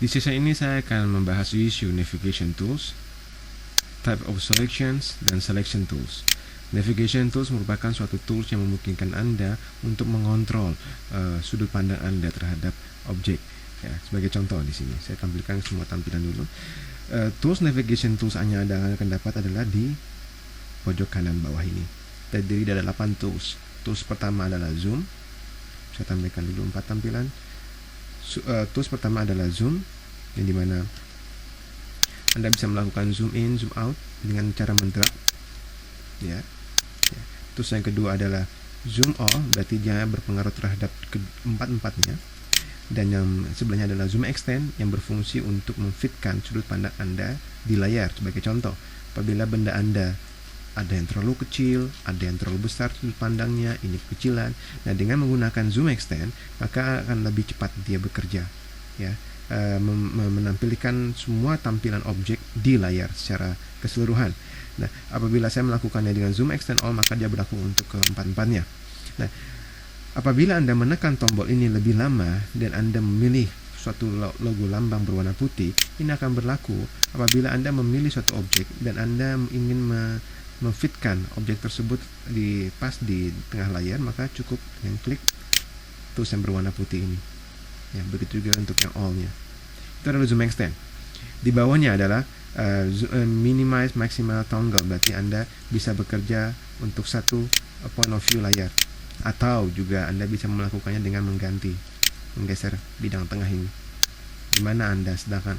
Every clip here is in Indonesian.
Di sesi ini saya akan membahas isu navigation tools, type of selections, dan selection tools. Navigation tools merupakan suatu tools yang memungkinkan Anda untuk mengontrol sudut pandang Anda terhadap objek. Ya, sebagai contoh di sini, saya tampilkan semua tampilan dulu. Tools navigation tools yang Anda akan dapat adalah di pojok kanan bawah ini. Terdiri dari 8 tools. Tools pertama adalah zoom. Saya tampilkan dulu 4 tampilan. Tools pertama adalah zoom, yang dimana Anda bisa melakukan zoom in, zoom out dengan cara mendrag. Ya. Tools yang kedua adalah zoom all, berarti dia berpengaruh terhadap empat-empatnya. Dan yang sebelahnya adalah zoom extend, yang berfungsi untuk memfitkan sudut pandang Anda di layar. Sebagai contoh, apabila benda Anda ada yang terlalu kecil, ada yang terlalu besar sudut pandangnya, ini kecilan. Nah, dengan menggunakan zoom extend, maka akan lebih cepat dia bekerja, ya, menampilkan semua tampilan objek di layar secara keseluruhan. Nah, apabila saya melakukannya dengan zoom extend all, maka dia berlaku untuk keempat-empatnya. Nah, apabila Anda menekan tombol ini lebih lama dan Anda memilih suatu logo lambang berwarna putih, ini akan berlaku apabila Anda memilih suatu objek dan Anda ingin memfitkan objek tersebut pas di tengah layar, maka cukup dengan klik tools yang berwarna putih ini. Ya, begitu juga untuk yang all-nya. Itu adalah zoom extend. Di bawahnya adalah minimize maximal toggle, berarti Anda bisa bekerja untuk satu point of view layar, atau juga Anda bisa melakukannya dengan menggeser bidang tengah ini, di mana Anda sedangkan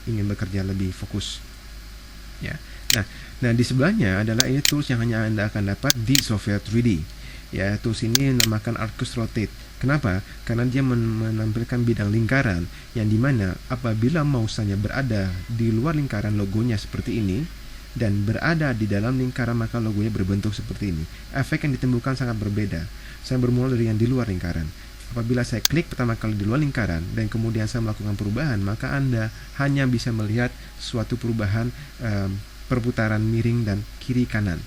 ingin bekerja lebih fokus. Ya. Nah, di sebelahnya adalah ini tools yang hanya Anda akan dapat di software 3D. Ya, tools ini dinamakan Arcus Rotate. Kenapa? Karena dia menampilkan bidang lingkaran, yang dimana apabila mouse-nya berada di luar lingkaran, logonya seperti ini, dan berada di dalam lingkaran, maka logonya berbentuk seperti ini. Efek yang ditimbulkan sangat berbeda. Saya bermula dari yang di luar lingkaran. Apabila saya klik pertama kali di luar lingkaran dan kemudian saya melakukan perubahan, maka Anda hanya bisa melihat suatu perubahan perputaran miring dan kiri kanan,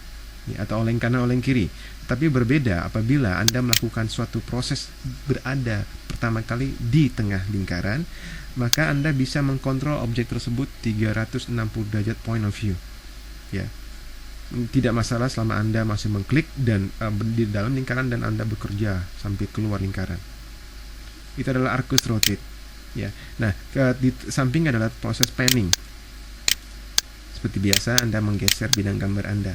ya, atau oleng kanan oleng kiri. Tapi berbeda apabila Anda melakukan suatu proses berada pertama kali di tengah lingkaran, maka Anda bisa mengkontrol objek tersebut 360 derajat point of view. Ya. Tidak masalah selama Anda masih mengklik dan di dalam lingkaran dan Anda bekerja sampai keluar lingkaran. Itu adalah Arcus Rotate. Ya. Nah, di samping adalah proses panning. Seperti biasa, Anda menggeser bidang gambar Anda.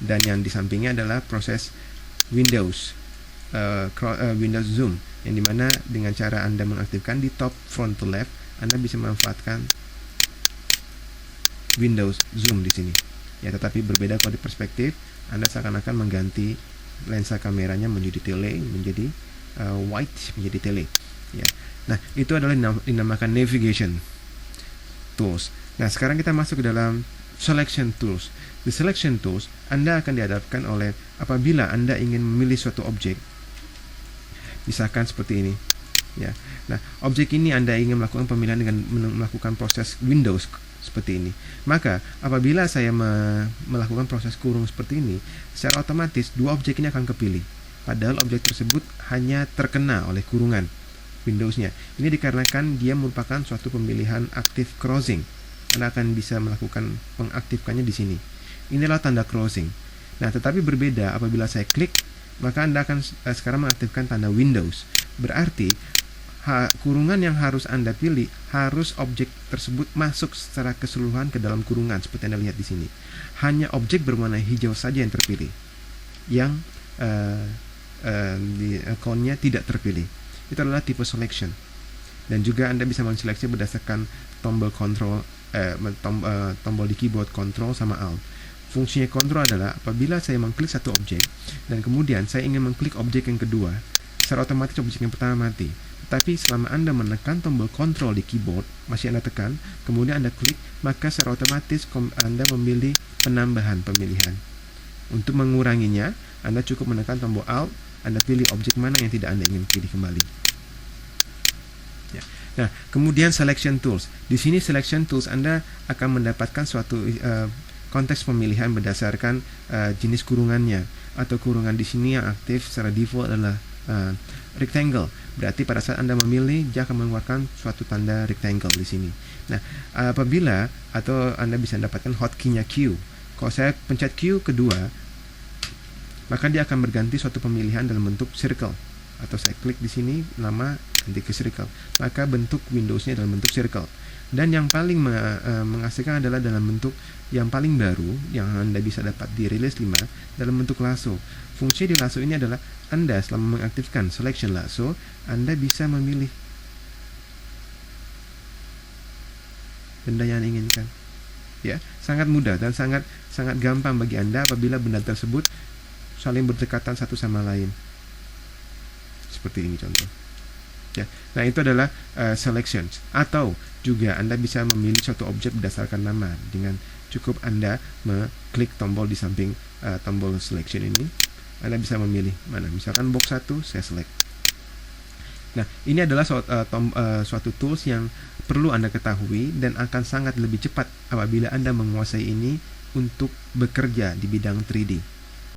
Dan yang di sampingnya adalah proses Windows Windows Zoom, yang dimana dengan cara Anda mengaktifkan di top front to left, Anda bisa memanfaatkan Windows Zoom di sini. Ya, tetapi berbeda kalau di perspektif, Anda seakan-akan mengganti lensa kameranya menjadi tele, menjadi white, menjadi tele. Ya. Nah, itu adalah dinamakan navigation tools. Nah, sekarang kita masuk ke dalam selection tools. Di selection tools, Anda akan dihadapkan oleh apabila Anda ingin memilih suatu objek, misalkan seperti ini. Ya. Nah, objek ini Anda ingin melakukan pemilihan dengan melakukan proses Windows seperti ini. Maka apabila saya melakukan proses kurung seperti ini, secara otomatis dua objek ini akan kepilih. Padahal objek tersebut hanya terkena oleh kurungan Windows-nya. Ini dikarenakan dia merupakan suatu pemilihan active crossing. Anda akan bisa melakukan pengaktifkannya di sini. Inilah tanda crossing. Nah, tetapi berbeda apabila saya klik, maka Anda akan sekarang mengaktifkan tanda Windows. Berarti kurungan yang harus Anda pilih harus objek tersebut masuk secara keseluruhan ke dalam kurungan seperti Anda lihat di sini. Hanya objek berwarna hijau saja yang terpilih, yang di akunnya tidak terpilih. Itu adalah tipe selection. Dan juga Anda bisa menseleksi berdasarkan tombol control, tombol di keyboard control sama alt. Fungsinya kontrol adalah apabila saya mengklik satu objek dan kemudian saya ingin mengklik objek yang kedua, secara otomatis objek yang pertama mati. Tetapi selama Anda menekan tombol kontrol di keyboard, masih Anda tekan, kemudian Anda klik, maka secara otomatis Anda memilih penambahan pemilihan. Untuk menguranginya, Anda cukup menekan tombol alt, Anda pilih objek mana yang tidak Anda ingin pilih kembali. Ya. Nah, kemudian selection tools. Di sini selection tools Anda akan mendapatkan suatu konteks pemilihan berdasarkan jenis kurungannya, atau kurungan di sini yang aktif secara default adalah rectangle. Berarti pada saat Anda memilih, dia akan mengeluarkan suatu tanda rectangle di sini. Nah, apabila atau Anda bisa dapatkan hotkey-nya Q. Kalau saya pencet Q kedua, maka dia akan berganti suatu pemilihan dalam bentuk circle. Atau saya klik di sini, nama ganti ke circle. Maka bentuk Windows-nya dalam bentuk circle. Dan yang paling mengasihkan adalah dalam bentuk yang paling baru yang Anda bisa dapat di rilis 5 dalam bentuk lasso. Fungsi di lasso ini adalah Anda selama mengaktifkan selection lasso, Anda bisa memilih benda yang diinginkan. Ya, sangat mudah dan sangat gampang bagi Anda apabila benda tersebut saling berdekatan satu sama lain. Seperti ini contoh. Ya. Nah, itu adalah selections. Atau juga Anda bisa memilih suatu objek berdasarkan nama dengan cukup Anda mengklik tombol di samping tombol selection ini. Anda bisa memilih mana. Misalkan box 1, saya select. Nah, ini adalah suatu tools yang perlu Anda ketahui dan akan sangat lebih cepat apabila Anda menguasai ini untuk bekerja di bidang 3D.